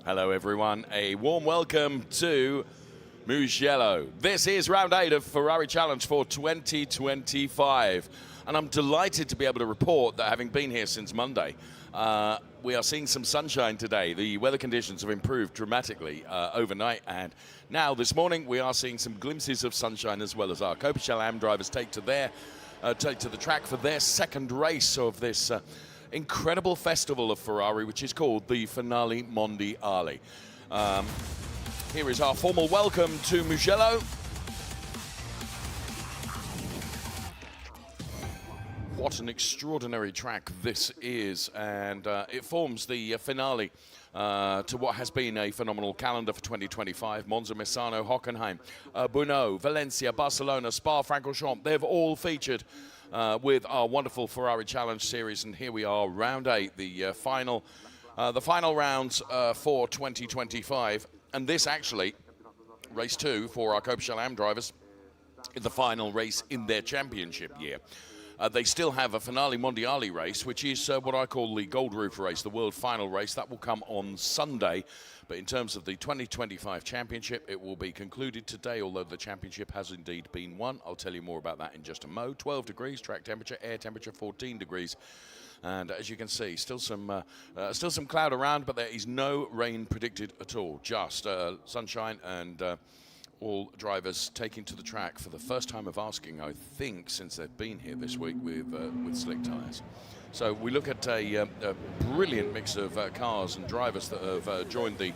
Hello everyone, a warm welcome to Mugello. This is round 8 of Ferrari Challenge for 2025. And I'm delighted to be able to report that having been here since Monday, we are seeing some sunshine today. The weather conditions have improved dramatically overnight, and now this morning we are seeing some glimpses of sunshine as well as our Coppa drivers take to the track for their second race of this incredible festival of Ferrari, which is called the Finali Mondiali. Here is our formal welcome to Mugello. What an extraordinary track this is, and it forms the finale to what has been a phenomenal calendar for 2025. Monza, Misano, Hockenheim, Brno, Valencia, Barcelona, Spa-Francorchamps, they've all featured with our wonderful Ferrari Challenge series, and here we are, round 8, the final rounds for 2025. And this actually, race 2 for our Coppa drivers, is the final race in their championship year. They still have a Finali Mondiali race, which is what I call the Gold Roof race, the world final race. That will come on Sunday. But in terms of the 2025 championship, it will be concluded today, although the championship has indeed been won. I'll tell you more about that in just a mo. 12 degrees, track temperature, air temperature 14 degrees. And as you can see, still some cloud around, but there is no rain predicted at all. Just sunshine and all drivers taking to the track for the first time of asking, I think, since they've been here this week with slick tyres. So we look at a brilliant mix of cars and drivers that have joined the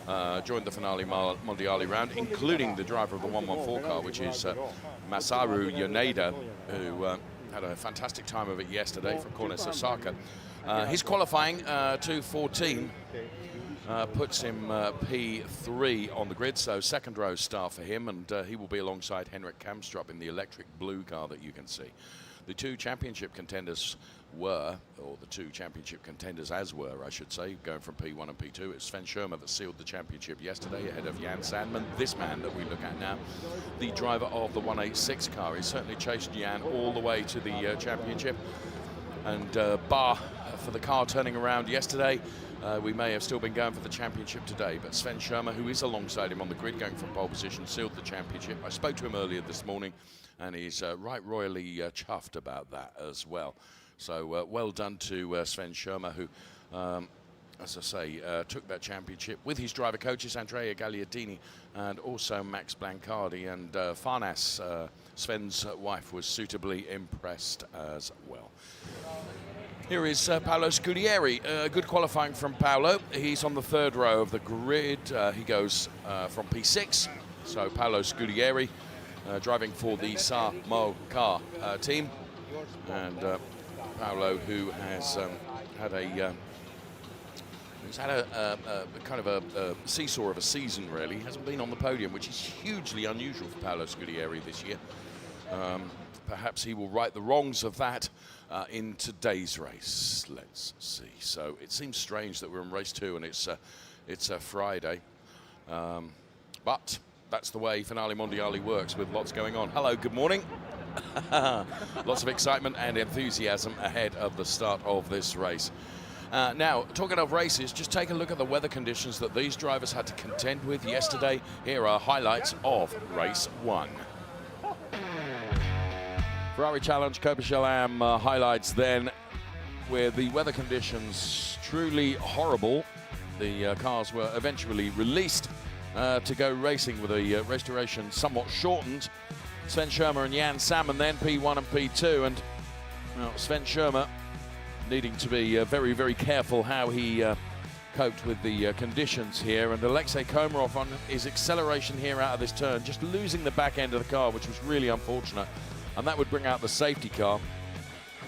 Finali Mondiali round, including the driver of the 114 car, which is Masaru Yoneda, who had a fantastic time of it yesterday from Cornet Osaka. His qualifying 2:14 puts him P3 on the grid, so second row start for him, and he will be alongside Henrik Kamstrup in the electric blue car that you can see. The two championship contenders were, or the two championship contenders as were, I should say, going from P1 and P2. It's Sven Schirmer that sealed the championship yesterday ahead of Jan Sandman. This man that we look at now, the driver of the 186 car, he certainly chased Jan all the way to the championship. And bar for the car turning around yesterday, we may have still been going for the championship today, but Sven Schirmer, who is alongside him on the grid going from pole position, sealed the championship. I spoke to him earlier this morning, and he's right royally chuffed about that as well. So well done to Sven Schirmer, who, as I say, took that championship with his driver coaches, Andrea Gagliardini and also Max Blancardi. And Farnas, Sven's wife, was suitably impressed as well. Here is Paolo Scudieri. Good qualifying from Paolo. He's on the third row of the grid. He goes from P6. So Paolo Scudieri driving for the Samo car team. And Paolo, who has had a kind of a seesaw of a season, really. Hasn't been on the podium, which is hugely unusual for Paolo Scudieri this year. Perhaps he will right the wrongs of that in today's race. Let's see. So it seems strange that we're in race 2 and it's a Friday, but that's the way Finali Mondiali works, with lots going on. Hello, good morning. Lots of excitement and enthusiasm ahead of the start of this race. Now, talking of races, just take a look at the weather conditions that these drivers had to contend with yesterday. Here are highlights of race 1. Ferrari Challenge Coppa highlights then, where the weather conditions truly horrible. The cars were eventually released to go racing with a race duration somewhat shortened. Sven Schirmer and Jan Sandman then P1 and P2, and well, Sven Schirmer needing to be very, very careful how he coped with the conditions here, and Alexei Komarov on his acceleration here out of this turn, just losing the back end of the car, which was really unfortunate. And that would bring out the safety car.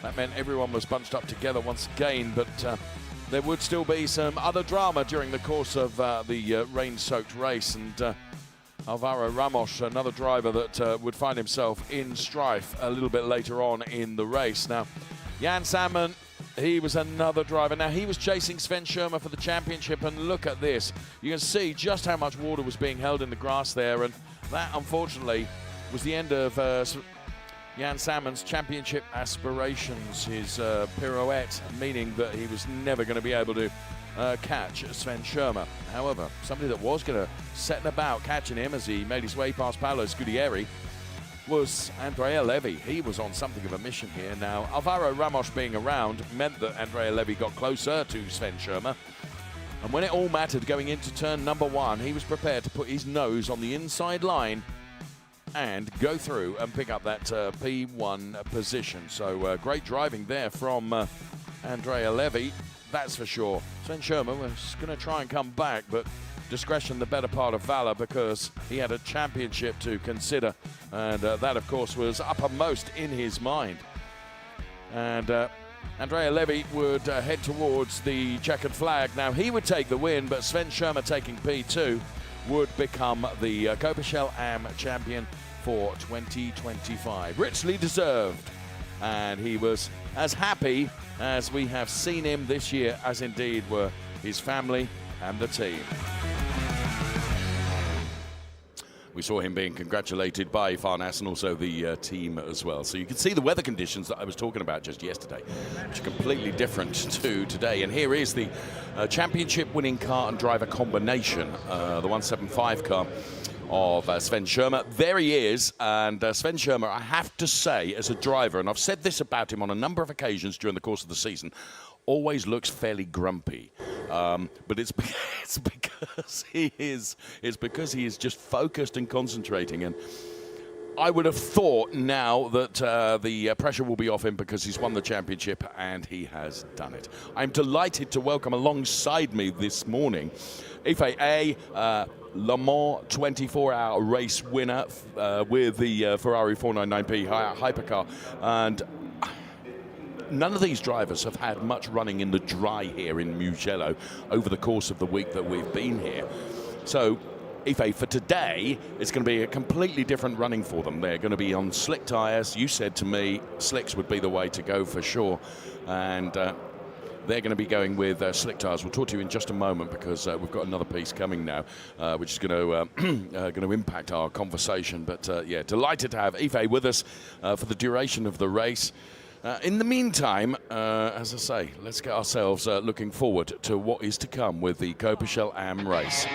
That meant everyone was bunched up together once again, but there would still be some other drama during the course of the rain-soaked race. And Alvaro Ramos, another driver that would find himself in strife a little bit later on in the race. Now, Jan Sandman, he was another driver. Now, he was chasing Sven Schirmer for the championship, and look at this. You can see just how much water was being held in the grass there, and that, unfortunately, was the end of Jan Sandman's championship aspirations, his pirouette, meaning that he was never going to be able to catch Sven Schirmer. However, somebody that was going to set about catching him as he made his way past Paolo Scudieri was Andrea Levy. He was on something of a mission here. Now, Alvaro Ramos being around meant that Andrea Levy got closer to Sven Schirmer. And when it all mattered going into turn number 1, he was prepared to put his nose on the inside line and go through and pick up that P1 position. So great driving there from Andrea Levy, that's for sure. Sven Schirmer was going to try and come back, but discretion the better part of valor, because he had a championship to consider, and that of course was uppermost in his mind. And Andrea Levy would head towards the checkered flag. Now he would take the win, but Sven Schirmer taking P2 would become the Coppa Am champion for 2025. Richly deserved, and he was as happy as we have seen him this year, as indeed were his family and the team. We saw him being congratulated by Farnas and also the team as well. So you can see the weather conditions that I was talking about just yesterday, which are completely different to today. And here is the championship-winning car and driver combination, the 175 car of Sven Schirmer. There he is, and Sven Schirmer, I have to say, as a driver, and I've said this about him on a number of occasions during the course of the season, always looks fairly grumpy, but it's because he is just focused and concentrating. And I would have thought now that the pressure will be off him because he's won the championship, and he has done it. I'm delighted to welcome alongside me this morning FIA Le Mans 24-hour race winner with the Ferrari 499P hypercar, and none of these drivers have had much running in the dry here in Mugello over the course of the week that we've been here. So Ife, for today, it's going to be a completely different running for them. They're going to be on slick tyres. You said to me slicks would be the way to go for sure, and they're going to be going with slick tyres. We'll talk to you in just a moment, because we've got another piece coming now, which is going to impact our conversation. But yeah, delighted to have Ife with us for the duration of the race. In the meantime, as I say, let's get ourselves looking forward to what is to come with the Coppa Am race.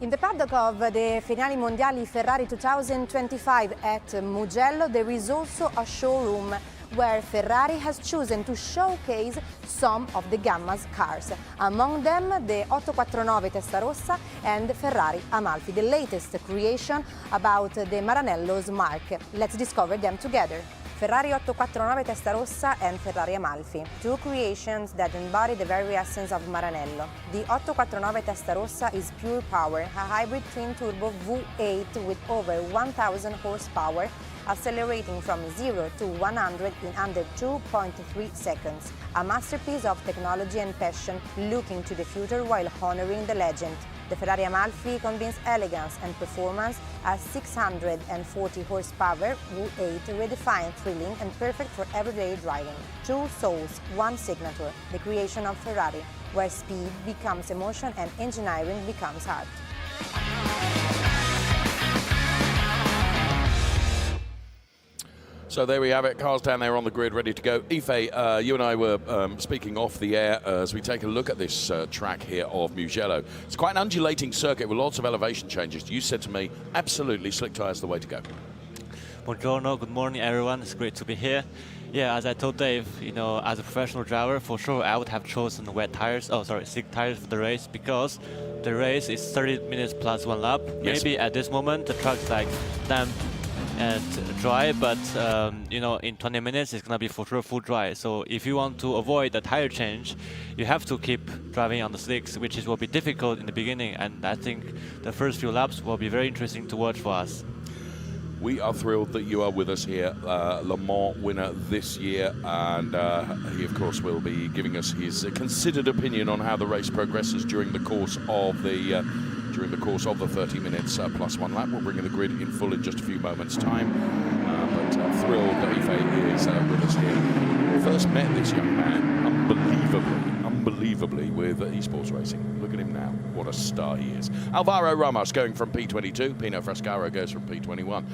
In the paddock of the Finali Mondiali Ferrari 2025 at Mugello, there is also a showroom where Ferrari has chosen to showcase some of the Gamma's cars. Among them, the 849 Testarossa and Ferrari Amalfi, the latest creation about the Maranello's mark. Let's discover them together. Ferrari 849 Testarossa and Ferrari Amalfi, two creations that embody the very essence of Maranello. The 849 Testarossa is pure power, a hybrid twin-turbo V8 with over 1,000 horsepower, accelerating from 0 to 100 in under 2.3 seconds. A masterpiece of technology and passion, looking to the future while honoring the legend. The Ferrari Amalfi combines elegance and performance, a 640 horsepower V8 redefined, thrilling and perfect for everyday driving. Two souls, one signature, the creation of Ferrari, where speed becomes emotion and engineering becomes art. So there we have it, cars down there on the grid, ready to go. Ife, you and I were speaking off the air as we take a look at this track here of Mugello. It's quite an undulating circuit with lots of elevation changes. You said to me, absolutely, slick tyres the way to go. Buongiorno, good morning everyone, it's great to be here. Yeah, as I told Dave, you know, as a professional driver, for sure I would have chosen slick tires for the race, because the race is 30 minutes plus one lap. Yes. Maybe at this moment the track's like damp and dry, but you know, in 20 minutes it's gonna be for sure full dry. So if you want to avoid the tire change, you have to keep driving on the slicks, which will be difficult in the beginning, and I think the first few laps will be very interesting to watch for us. We are thrilled that you are with us here, Le Mans winner this year, and he of course will be giving us his considered opinion on how the race progresses during the course of the 30 minutes plus one lap. We'll bring in the grid in full in just a few moments' time, but thrilled that Ife is with us here. First met this young man unbelievably with esports racing. Look at him now, what a star he is. Alvaro Ramos going from P22, Pino Frascaro goes from P21.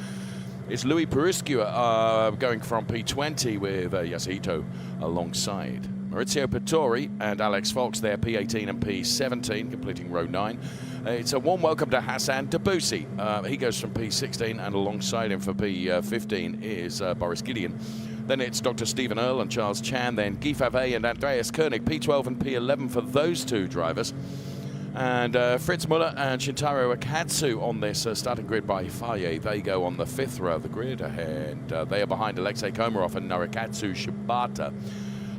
It's Louis Periscua going from P20 with Yasuhito alongside. Maurizio Pittori and Alex Fox there, P18 and P17, completing row 9. It's a warm welcome to Hassan Debussy. He goes from P16, and alongside him for P15 is Boris Gideon. Then it's Dr. Stephen Earle and Charles Chan, then Guy Favre and Andreas Koenig, P12 and P11 for those two drivers. And Fritz Muller and Shintaro Akatsu on this starting grid by Faye. They go on the 5th row of the grid, and they are behind Alexei Komarov and Narikatsu Shibata.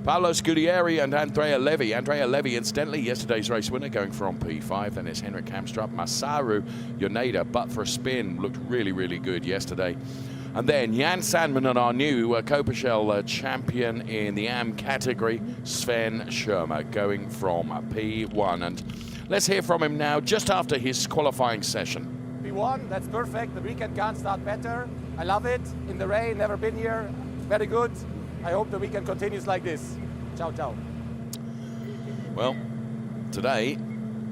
Paolo Scudieri and Andrea Levy. Andrea Levy, incidentally, yesterday's race winner, going from P5. Then it's Henrik Kamstrup, Masaru Yoneda, but for a spin, looked really, really good yesterday. And then Jan Sandman and our new Coppa Shell champion in the AM category, Sven Schirmer, going from P1. And let's hear from him now, just after his qualifying session. P1, that's perfect. The weekend can't start better. I love it. In the rain, never been here. Very good. I hope the weekend continues like this. Ciao, ciao. Well, today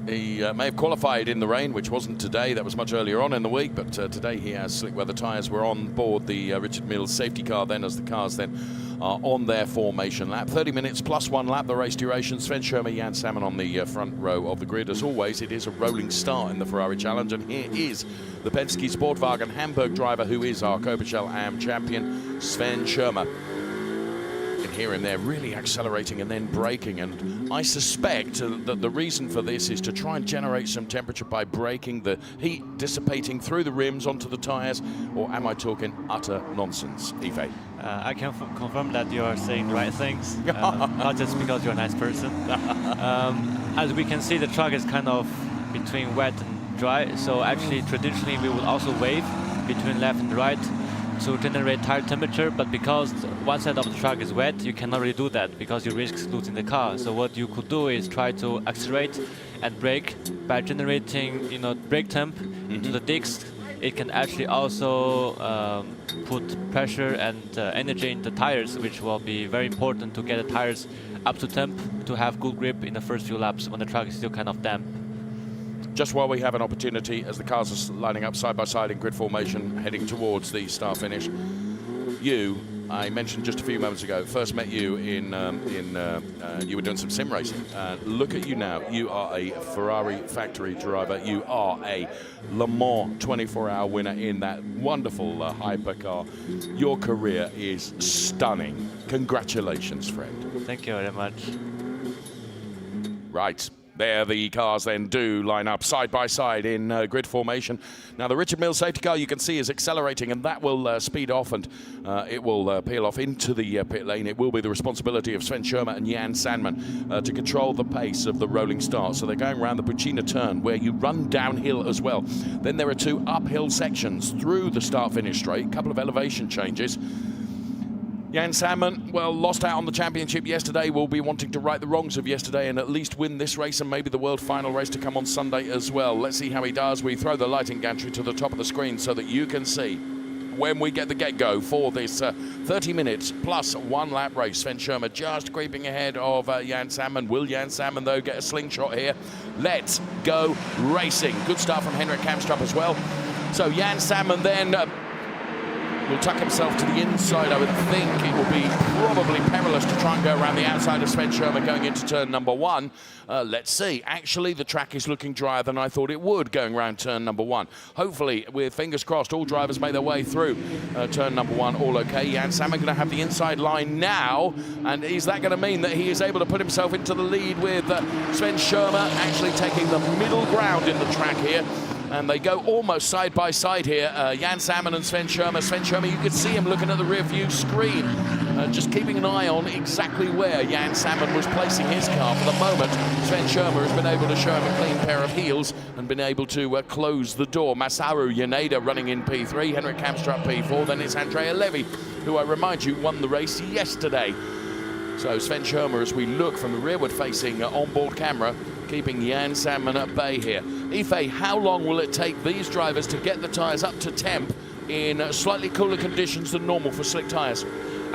he may have qualified in the rain, which wasn't today. That was much earlier on in the week, but today he has slick weather tyres. Were on board the Richard Mills safety car then, as the cars then are on their formation lap. 30 minutes plus 1 lap, the race duration. Sven Schirmer, Jan Salmon on the front row of the grid. As always, it is a rolling start in the Ferrari Challenge, and here is the Penske Sportwagen Hamburg driver, who is our Coppa Shell AM champion, Sven Schirmer. You can hear him there really accelerating and then braking, and I suspect that the reason for this is to try and generate some temperature by braking, the heat dissipating through the rims onto the tyres. Or am I talking utter nonsense, Ife? I can confirm that you are saying the right things, not just because you're a nice person. As we can see, the track is kind of between wet and dry, so actually traditionally we would also wave between left and right to generate tire temperature, but because one side of the track is wet, you cannot really do that because you risk losing the car. So what you could do is try to accelerate and brake by generating, brake temp into the discs. It can actually also put pressure and energy in the tires, which will be very important to get the tires up to temp to have good grip in the first few laps when the track is still kind of damp. Just while we have an opportunity, as the cars are lining up side by side in grid formation, heading towards the start finish, I mentioned just a few moments ago, first met you you were doing some sim racing. Look at you now. You are a Ferrari factory driver. You are a Le Mans 24-hour winner in that wonderful hypercar. Your career is stunning. Congratulations, friend. Thank you very much. Right. There the cars then do line up side by side in grid formation. Now the Richard Mills safety car, you can see, is accelerating, and that will speed off, and it will peel off into the pit lane. It will be the responsibility of Sven Schirmer and Jan Sandman to control the pace of the rolling start. So they're going around the Bucina turn, where you run downhill as well. Then there are 2 uphill sections through the start-finish straight, a couple of elevation changes. Jan Salmon, well, lost out on the championship yesterday, will be wanting to right the wrongs of yesterday and at least win this race and maybe the world final race to come on Sunday as well. Let's see how he does. We throw the lighting gantry to the top of the screen so that you can see when we get the get-go for this 30 minutes plus 1 lap race. Sven Schirmer just creeping ahead of Jan Salmon. Will Jan Salmon, though, get a slingshot here? Let's go racing. Good start from Henrik Kamstrup as well. So Jan Salmon then will tuck himself to the inside. I would think it will be probably perilous to try and go around the outside of Sven Schirmer going into turn number 1. Let's see. Actually, the track is looking drier than I thought it would going around turn number 1. Hopefully, with fingers crossed, all drivers make their way through turn number 1 all okay. Jan Salmon going to have the inside line now, and is that going to mean that he is able to put himself into the lead with Sven Schirmer actually taking the middle ground in the track here? And they go almost side by side here, Jan Salmon and Sven Schirmer. Sven Schirmer, you could see him looking at the rear view screen, just keeping an eye on exactly where Jan Salmon was placing his car. For the moment, Sven Schirmer has been able to show him a clean pair of heels and been able to close the door. Masaru Yoneda running in P3, Henrik Kamstrup P4, then it's Andrea Levy, who I remind you won the race yesterday. So Sven Schirmer, as we look from the rearward-facing onboard camera, keeping Jan Salmon at bay here. Ife, how long will it take these drivers to get the tyres up to temp in slightly cooler conditions than normal for slick tyres?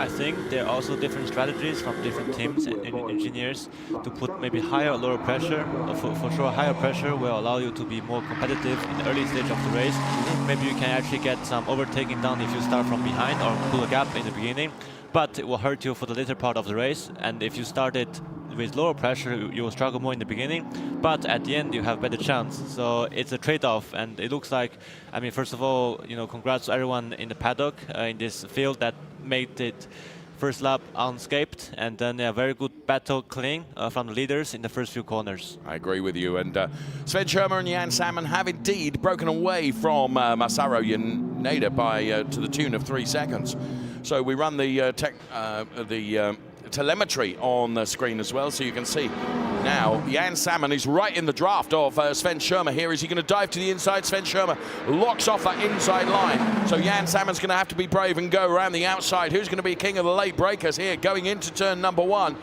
I think there are also different strategies from different teams and engineers to put maybe higher or lower pressure. For sure, higher pressure will allow you to be more competitive in the early stage of the race. Maybe you can actually get some overtaking done if you start from behind or pull a gap in the beginning, but it will hurt you for the later part of the race. And if you started with lower pressure, you will struggle more in the beginning, but at the end you have better chance. So it's a trade-off, and it looks like, I mean, first of all, you know, congrats to everyone in the paddock in this field that made it first lap unscathed, and then a very good battle clean from the leaders in the first few corners. I agree with you, and Sven Schirmer and Jan Salmon have indeed broken away from Masaru Yaneda by to the tune of 3 seconds. So we run the telemetry on the screen as well, so you can see now Jan Salmon is right in the draft of Sven Schirmer here. Is he going to dive to the inside? Sven Schirmer locks off that inside line, so Jan Salmon's going to have to be brave and go around the outside. Who's going to be king of the late breakers here going into turn number 1?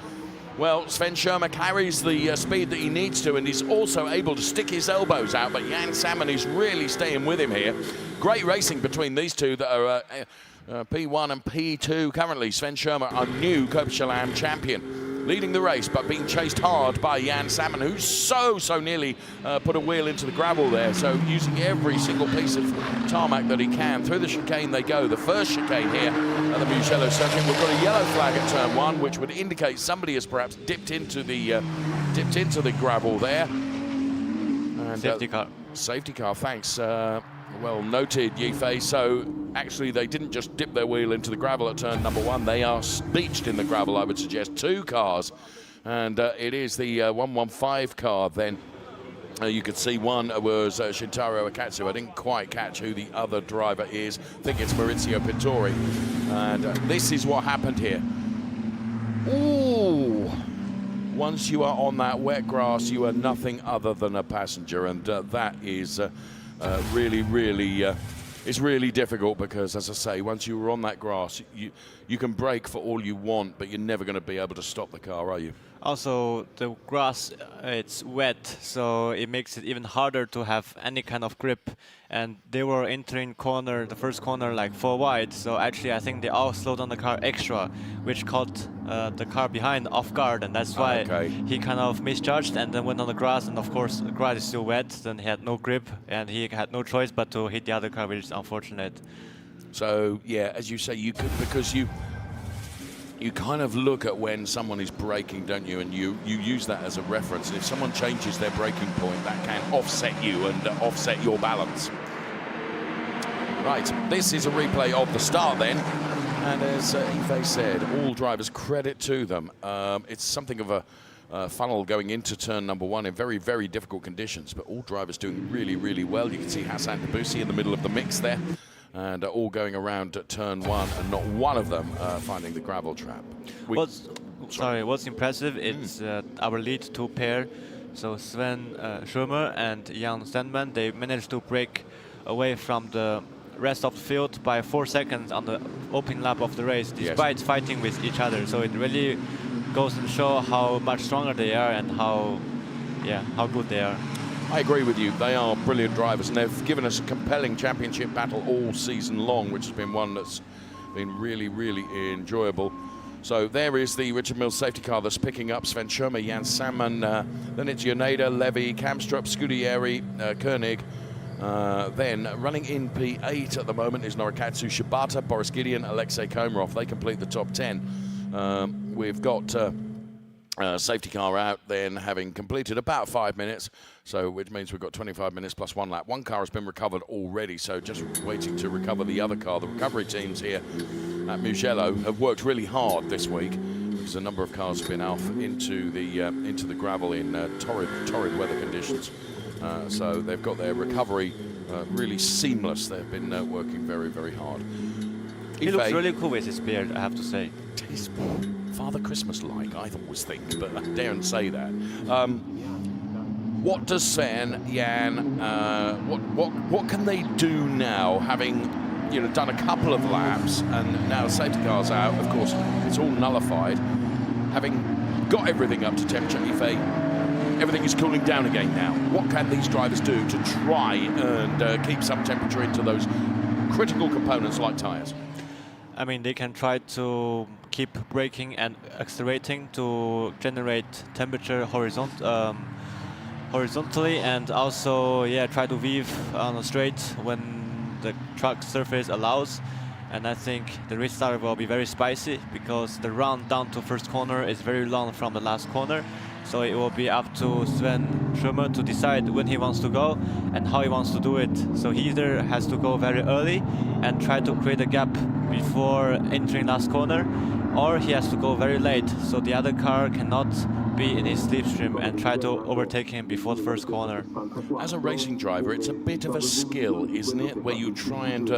Well, Sven Schirmer carries the speed that he needs to, and he's also able to stick his elbows out, but Jan Salmon is really staying with him here. Great racing between these two that are P1 and P2 currently. Sven Schirmer, our new Coppa champion, leading the race, but being chased hard by Jan Salmon, who's so nearly put a wheel into the gravel there. So using every single piece of tarmac that he can. Through the chicane they go. The first chicane here at the Mugello Circuit. We've got a yellow flag at turn 1, which would indicate somebody has perhaps dipped into the gravel there. And, safety car. Safety car, thanks. Well noted, Yifei. So actually they didn't just dip their wheel into the gravel at turn number 1, they are beached in the gravel, I would suggest. 2 cars, and it is the 115 car then. You could see one was Shintaro Akatsu. I didn't quite catch who the other driver is. I think it's Maurizio Pittori. And this is what happened here. Ooh! Once you are on that wet grass, you are nothing other than a passenger, and that is it's really difficult, because, as I say, once you're on that grass, you can brake for all you want, but you're never going to be able to stop the car, are you? Also, the grass, it's wet, so it makes it even harder to have any kind of grip. And they were entering the first corner, like 4 wide. So actually, I think they all slowed down the car extra, which caught the car behind off guard, and that's why he kind of misjudged and then went on the grass. And of course, the grass is still wet, then he had no grip, and he had no choice but to hit the other car, which is unfortunate. So yeah, as you say, you could, because you kind of look at when someone is braking, don't you? And you use that as a reference. And if someone changes their braking point, that can offset you and offset your balance. Right, this is a replay of the start then. And as Yifei said, all drivers, credit to them. It's something of a funnel going into turn number 1 in very difficult conditions, but all drivers doing really well. You can see Hassan Debussy in the middle of the mix there, and all going around at turn 1, and not one of them finding the gravel trap. What's impressive is our lead 2 pair, so Sven Schirmer and Jan Salmon. They managed to break away from the rest of the field by 4 seconds on the opening lap of the race, despite fighting with each other. So it really goes to show how much stronger they are and how good they are. I agree with you. They are brilliant drivers, and they've given us a compelling championship battle all season long, which has been one that's been really enjoyable. So there is the Richard Mills safety car that's picking up Sven Schirmer, Jan Salmon, then it's Yaneda, Levy, Kamstrup, Scudieri, Koenig. Then running in P8 at the moment is Norikatsu, Shibata, Boris Gideon, Alexei Komarov. They complete the top 10. We've got safety car out then, having completed about 5 minutes, so which means we've got 25 minutes plus 1 lap. One car has been recovered already, so just waiting to recover the other car. The recovery teams here at Mugello have worked really hard this week, because a number of cars have been off into the gravel in torrid weather conditions. So they've got their recovery really seamless. They've been working very hard. He looks really cool with his beard, I have to say. He's Father Christmas-like, I always think, but I daren't say that. What does Sven, Jan, what can they do now, having done a couple of laps, and now safety car's out? Of course, it's all nullified. Having got everything up to temperature, everything is cooling down again now. What can these drivers do to try and keep some temperature into those critical components like tyres? I mean, they can try to keep braking and accelerating to generate temperature horizontally, and also try to weave on a straight when the track surface allows. And I think the restart will be very spicy because the run down to first corner is very long from the last corner. So it will be up to Sven Schirmer to decide when he wants to go and how he wants to do it. So he either has to go very early and try to create a gap before entering last corner, or he has to go very late so the other car cannot be in his slipstream and try to overtake him before the first corner. As a racing driver, it's a bit of a skill, isn't it? Where you try and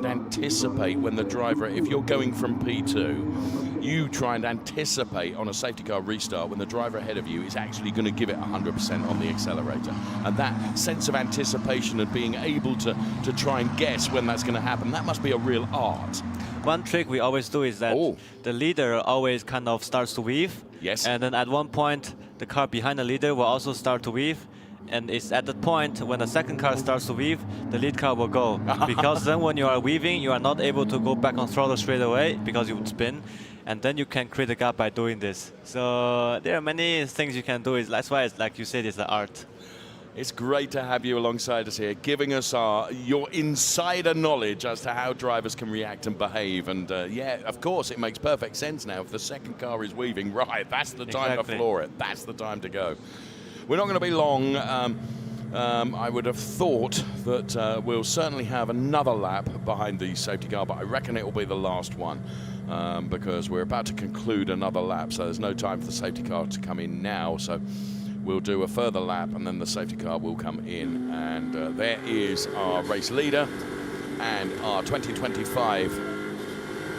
anticipate when the driver, if you're going from P2, you try and anticipate on a safety car restart when the driver ahead of you is actually going to give it 100% on the accelerator. And that sense of anticipation and being able to try and guess when that's going to happen, that must be a real art. One trick we always do is that the leader always kind of starts to weave. Yes. And then at one point, the car behind the leader will also start to weave. And it's at that point when the second car starts to weave, the lead car will go. Because then when you are weaving, you are not able to go back on throttle straight away because you would spin. And then you can create a gap by doing this. So there are many things you can do. That's why, it's like you said, it's the art. It's great to have you alongside us here, giving us your insider knowledge as to how drivers can react and behave. And of course, it makes perfect sense now. If the second car is weaving, right, that's the time to floor it. That's the time to go. We're not going to be long. I would have thought that we'll certainly have another lap behind the safety car, but I reckon it will be the last one because we're about to conclude another lap. So there's no time for the safety car to come in now. So we'll do a further lap and then the safety car will come in. And there is our race leader and our 2025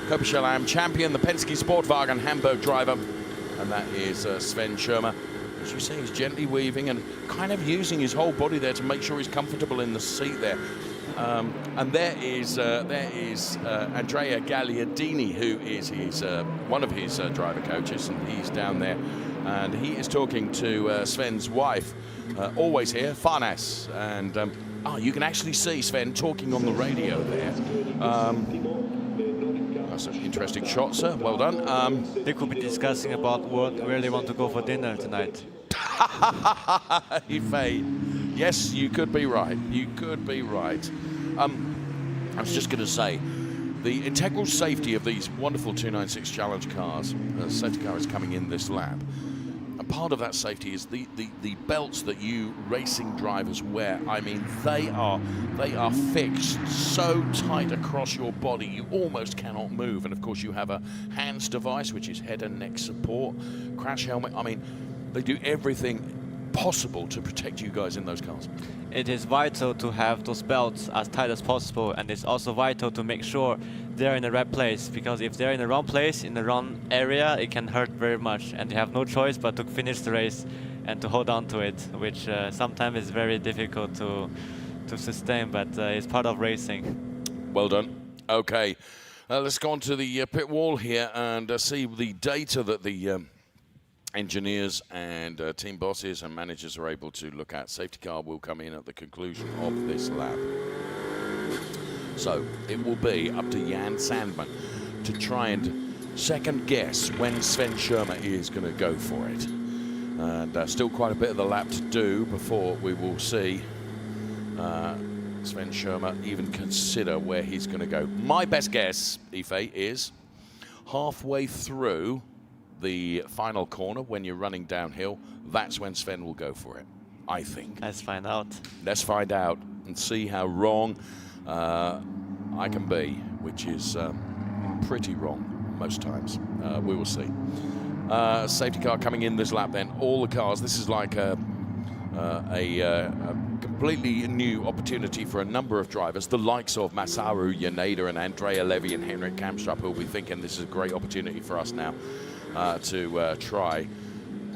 Coppa Slalom champion, the Penske Sportwagen Hamburg driver. And that is Sven Schirmer. As you see, he's gently weaving and kind of using his whole body there to make sure he's comfortable in the seat there. And there is Andrea Gagliardini, who is one of his driver coaches, and he's down there. And he is talking to Sven's wife, always here, Farnes. And you can actually see Sven talking on the radio there. That's an interesting shot, sir. Well done. They could be discussing about where they want to go for dinner tonight. Yes, you could be right. You could be right. I was just going to say, the integral safety of these wonderful 296 Challenge cars, the safety car is coming in this lap. And part of that safety is the belts that you racing drivers wear. I mean, they are fixed so tight across your body you almost cannot move. And of course you have a HANS device, which is head and neck support, crash helmet. I mean, they do everything possible to protect you guys in those cars. It is vital to have those belts as tight as possible, and it's also vital to make sure they're in the right place, because if they're in the wrong place, in the wrong area, it can hurt very much, and you have no choice but to finish the race and to hold on to it, which sometimes is very difficult to sustain, but it's part of racing. Well done. Okay, let's go on to the pit wall here and see the data that the engineers and team bosses and managers are able to look at. Safety car will come in at the conclusion of this lap. So it will be up to Jan Sandman to try and second guess when Sven Schirmer is going to go for it. And still quite a bit of the lap to do before we will see Sven Schirmer even consider where he's going to go. My best guess, Ife, is halfway through the final corner when you're running downhill, that's when Sven will go for it, I think. Let's find out. Let's find out and see how wrong I can be, which is pretty wrong most times. We will see. Safety car coming in this lap then. All the cars, this is like a completely new opportunity for a number of drivers, the likes of Masaru Yaneda and Andrea Levy and Henrik Kamstrup, who will be thinking this is a great opportunity for us now to try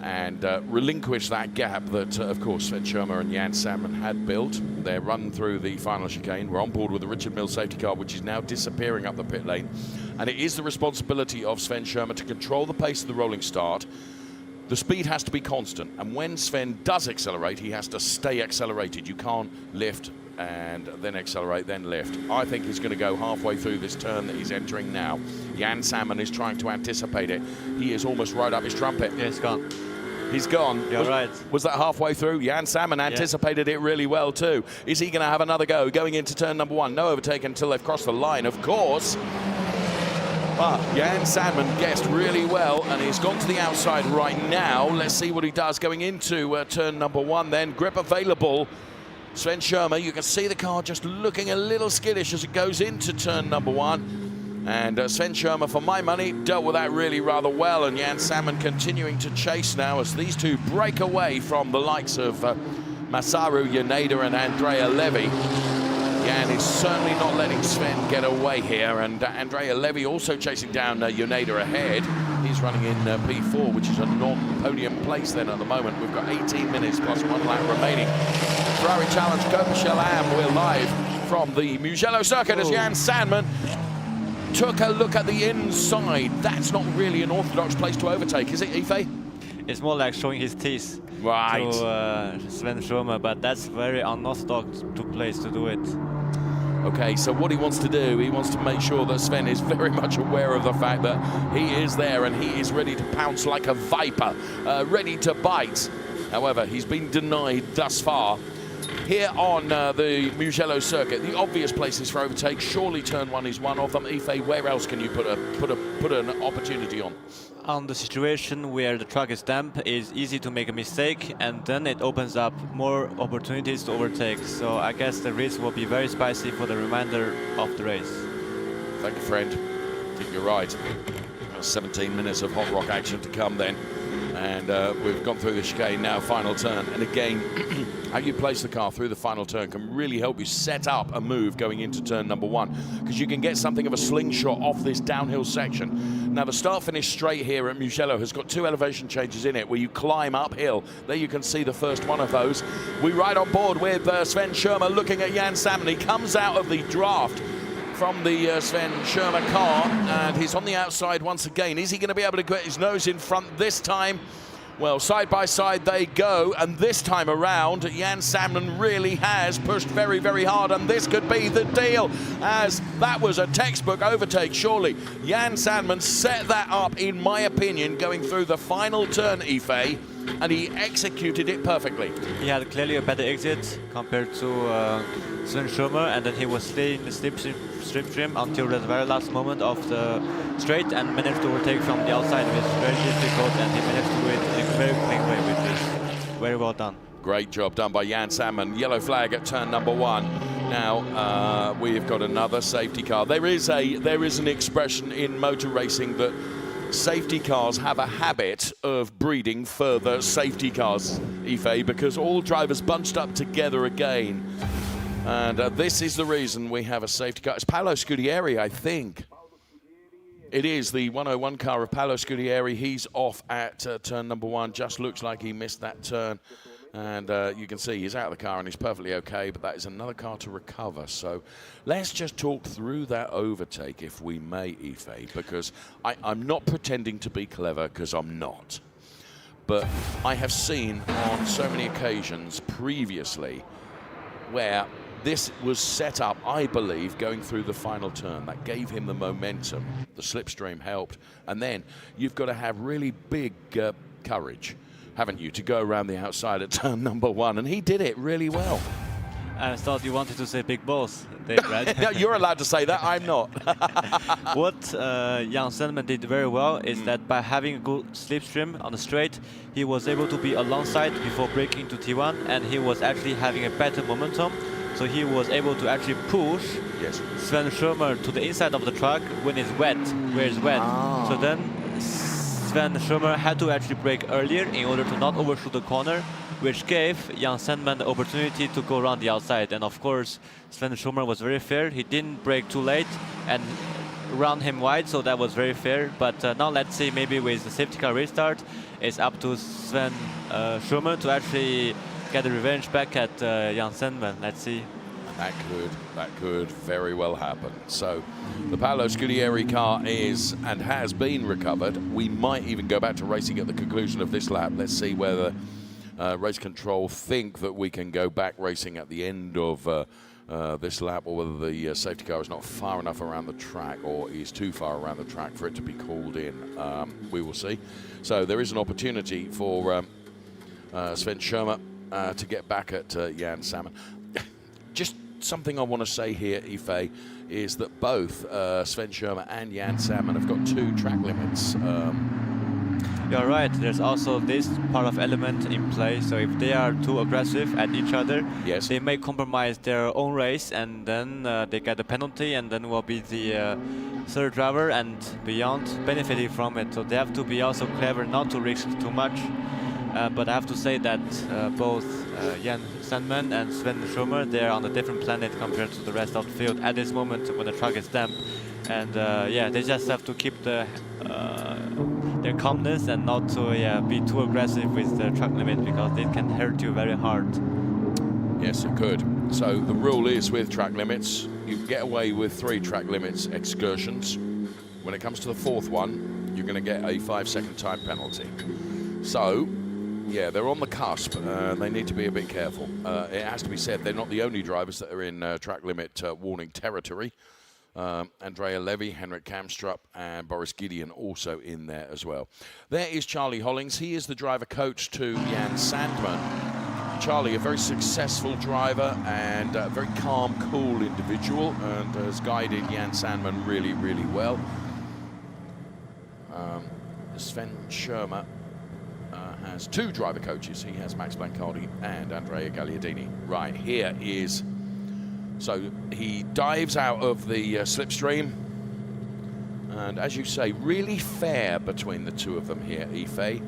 and relinquish that gap that, of course, Sven Schirmer and Jan Sandman had built. They're run through the final chicane. We're on board with the Richard Mille safety car, which is now disappearing up the pit lane. And it is the responsibility of Sven Schirmer to control the pace of the rolling start. The speed has to be constant. And when Sven does accelerate, he has to stay accelerated. You can't lift and then accelerate, then lift. I think he's going to go halfway through this turn that he's entering now. Jan Salmon is trying to anticipate it. He is almost right up his trumpet. Yeah, it's gone. He's gone. You're right. Was that halfway through? Jan Salmon anticipated it really well too. Is he going to have another go going into turn number 1? No overtake until they've crossed the line, of course. But Jan Salmon guessed really well, and he's gone to the outside right now. Let's see what he does going into turn number 1 then. Grip available. Sven Schirmer, you can see the car just looking a little skittish as it goes into turn number 1. And Sven Schirmer, for my money, dealt with that really rather well. And Jan Salmon continuing to chase now as these two break away from the likes of Masaru Yaneda and Andrea Levy. Jan is certainly not letting Sven get away here. And Andrea Levy also chasing down Yaneda ahead. He's running in P4, which is a non-podium place then at the moment. We've got 18 minutes plus 1 lap remaining. Ferrari Challenge Coppa Chelam. We're live from the Mugello Circuit as Jan Salmon took a look at the inside. That's not really an orthodox place to overtake, is it, Ife? It's more like showing his teeth Right. to Sven Schirmer, but that's very unorthodox place to do it. Okay, so what he wants to do, he wants to make sure that Sven is very much aware of the fact that he is there and he is ready to pounce like a viper, ready to bite. However, he's been denied thus far. Here on the Mugello Circuit, the obvious places for overtake, surely turn 1 is one of them. Ife, where else can you put an opportunity on? On the situation where the track is damp, it's easy to make a mistake, and then it opens up more opportunities to overtake. So I guess the race will be very spicy for the remainder of the race. Thank you, friend. I think you're right. 17 minutes of hot rock action to come then. And we've gone through the chicane now, final turn. And again, how you place the car through the final turn can really help you set up a move going into turn number 1, because you can get something of a slingshot off this downhill section. Now, the start-finish straight here at Mugello has got 2 elevation changes in it where you climb uphill. There you can see the first one of those. We ride on board with Sven Schirmer looking at Jan Salmon. He comes out of the draft from the Sven Schirmer car, and he's on the outside once again. Is he going to be able to get his nose in front this time? Well, side by side they go, and this time around, Jan Salmon really has pushed very, very hard, and this could be the deal, as that was a textbook overtake, surely. Jan Salmon set that up, in my opinion, going through the final turn, Ife, and he executed it perfectly. He had clearly a better exit compared to Sven Schirmer, and then he was staying in the slipstream until the very last moment of the straight and managed to overtake from the outside, which is very difficult, and he managed to do it in a very clean way, which is very well done. Great job done by Jan Salmon. Yellow flag at turn number 1. Now we've got another safety car. There is an expression in motor racing that safety cars have a habit of breeding further safety cars, Ife, because all drivers bunched up together again. And this is the reason we have a safety car. It's Paolo Scudieri, I think. It is the 101 car of Paolo Scudieri. He's off at turn number 1. Just looks like he missed that turn. And you can see he's out of the car and he's perfectly okay, but that is another car to recover. So let's just talk through that overtake, if we may, Ife, because I'm not pretending to be clever, because I'm not. But I have seen on so many occasions previously where this was set up, I believe, going through the final turn. That gave him the momentum. The slipstream helped. And then you've got to have really big courage, haven't you, to go around the outside at turn number 1. And he did it really well. I thought you wanted to say big balls, Dave, right? No, you're allowed to say that. I'm not. What Jan Salmon did very well is that by having a good slipstream on the straight, he was able to be alongside before breaking to T1, and he was actually having a better momentum. So he was able to actually push Sven Schirmer to the inside of the track when it's wet, where it's wet. So then Sven Schirmer had to actually brake earlier in order to not overshoot the corner, which gave Jan Salmon the opportunity to go around the outside. And of course, Sven Schirmer was very fair. He didn't brake too late and round him wide, so that was very fair. But now let's see, maybe with the safety car restart, it's up to Sven Schirmer to actually get the revenge back at Jan Salmon. Let's see. That could very well happen. So the Paolo Scudieri car is and has been recovered. We might even go back to racing at the conclusion of this lap. Let's see whether race control think that we can go back racing at the end of this lap, or whether the safety car is not far enough around the track or is too far around the track for it to be called in. We will see. So there is an opportunity for Sven Schirmer to get back at Jan Salmon. Just something I want to say here, Ife, is that both Sven Schirmer and Jan Salmon have got 2 track limits. You're right, there's also this part of element in play, so if they are too aggressive at each other, yes, they may compromise their own race, and then they get a penalty, and then will be the third driver and beyond benefiting from it. So they have to be also clever not to risk too much. But I have to say that both Jan Sandman and Sven Schirmer, they're on a different planet compared to the rest of the field at this moment when the track is damp. And yeah, they just have to keep their calmness and not to be too aggressive with the track limit, because it can hurt you very hard. Yes, it could. So the rule is, with track limits, you can get away with 3 track limits excursions. When it comes to the 4th one, you're going to get a 5-second time penalty. So, yeah, they're on the cusp. They need to be a bit careful. It has to be said, they're not the only drivers that are in track limit warning territory. Andrea Levy, Henrik Kamstrup, and Boris Gideon also in there as well. There is Charlie Hollings. He is the driver coach to Jan Sandman. Charlie, a very successful driver and a very calm, cool individual, and has guided Jan Sandman really, really well. Sven Schirmer has 2 driver coaches. He has Max Blancardi and Andrea Gagliardini. Right, here is... So he dives out of the slipstream, and as you say, really fair between the 2 of them here, Ife.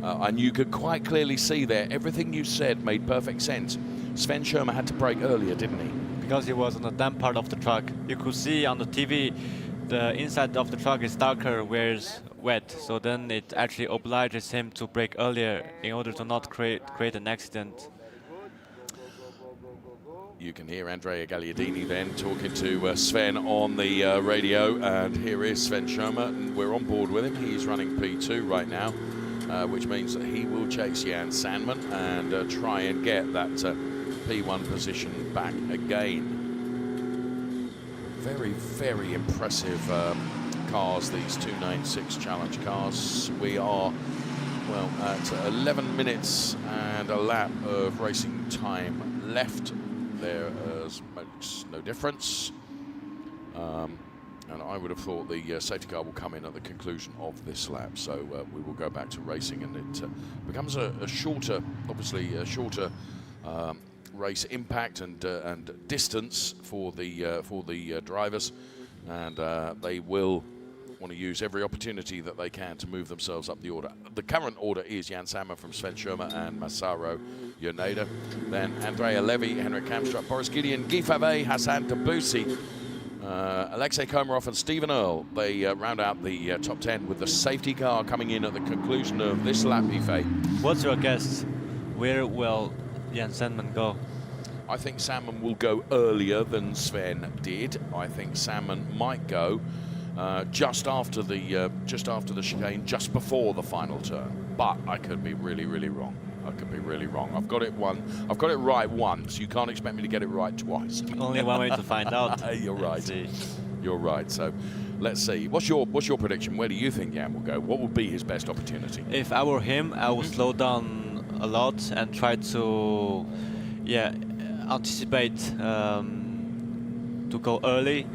And you could quite clearly see there, everything you said made perfect sense. Sven Schirmer had to brake earlier, didn't he? Because he was on the damp part of the track. You could see on the TV, the inside of the track is darker where it's wet, so then it actually obliges him to brake earlier in order to not create an accident. You can hear Andrea Gagliardini then talking to Sven on the radio, and here is Sven Schirmer, and we're on board with him. He's running P2 right now, which means that he will chase Jan Sandman and try and get that P1 position back again. Very, very impressive cars, these 296 Challenge cars. We are, well, at 11 minutes and a lap of racing time left. There makes no difference, and I would have thought the safety car will come in at the conclusion of this lap, so we will go back to racing, and it becomes a shorter, obviously a shorter race impact and distance for the drivers, and they will want to use every opportunity that they can to move themselves up the order. The current order is Jan Sandman from Sven Schirmer and Masaru Yoneda. Then Andrea Levy, Henrik Kamstrup, Boris Gideon, Guy Favre, Hassan Tabusi, Alexei Komarov and Stephen Earle. They round out the top 10 with the safety car coming in at the conclusion of this lap, Ife. What's your guess? Where will Jan Sandman go? I think Sandman will go earlier than Sven did. I think Sandman might go just after the chicane, just before the final turn. But I could be really, really wrong. I could be really wrong. I've got it right once. You can't expect me to get it right twice. Only one way to find out. You're right. You're right. So let's see. What's your prediction? Where do you think Jan will go? What would be his best opportunity? If I were him, I would slow down a lot and try to, anticipate to go early.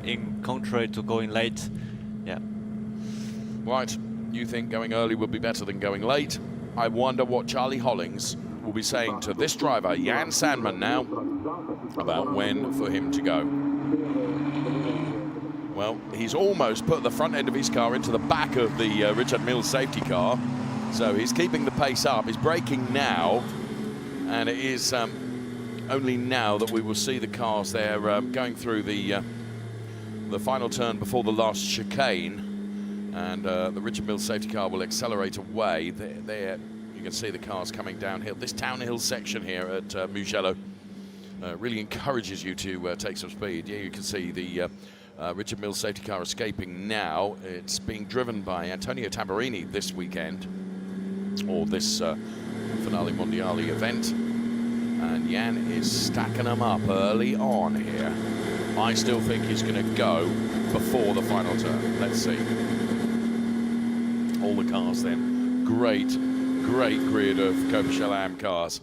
In contrary to going late. Yeah. Right. You think going early would be better than going late? I wonder what Charlie Hollings will be saying to this driver, Jan Sandman, now, about when for him to go. Well, he's almost put the front end of his car into the back of the Richard Mills safety car, so he's keeping the pace up. He's braking now, and it is only now that we will see the cars there going through the final turn before the last chicane. And the Richard Mills safety car will accelerate away. There you can see the cars coming downhill. This downhill section here at Mugello really encourages you to take some speed. Yeah, you can see the Richard Mills safety car escaping now. It's being driven by Antonio Tamburini this weekend. or this Finali Mondiali event. And Jan is stacking them up early on here. I still think he's going to go before the final turn. Let's see. All the cars then. Great grid of Coppa cars.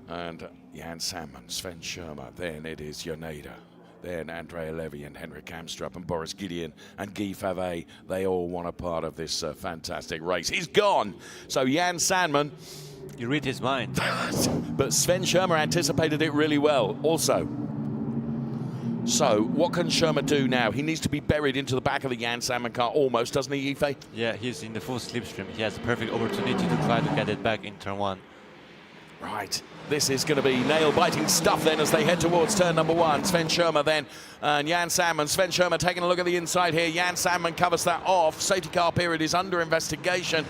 And Jan Sandman, Sven Schirmer, then it is Joneda. Then Andrea Levy and Henrik Kamstrup and Boris Gideon and Guy Favre, they all want a part of this fantastic race. He's gone. So Jan Sandman. You read his mind. But Sven Schirmer anticipated it really well also. So what can Schirmer do now? He needs to be buried into the back of the Jan Sandman car almost, doesn't he, Ife? Yeah, he's in the full slipstream. He has a perfect opportunity to try to get it back in turn 1. Right, this is going to be nail-biting stuff then as they head towards turn number 1. Sven Schirmer then, and Jan Sandman. Sven Schirmer taking a look at the inside here. Jan Sandman covers that off. Safety car period is under investigation.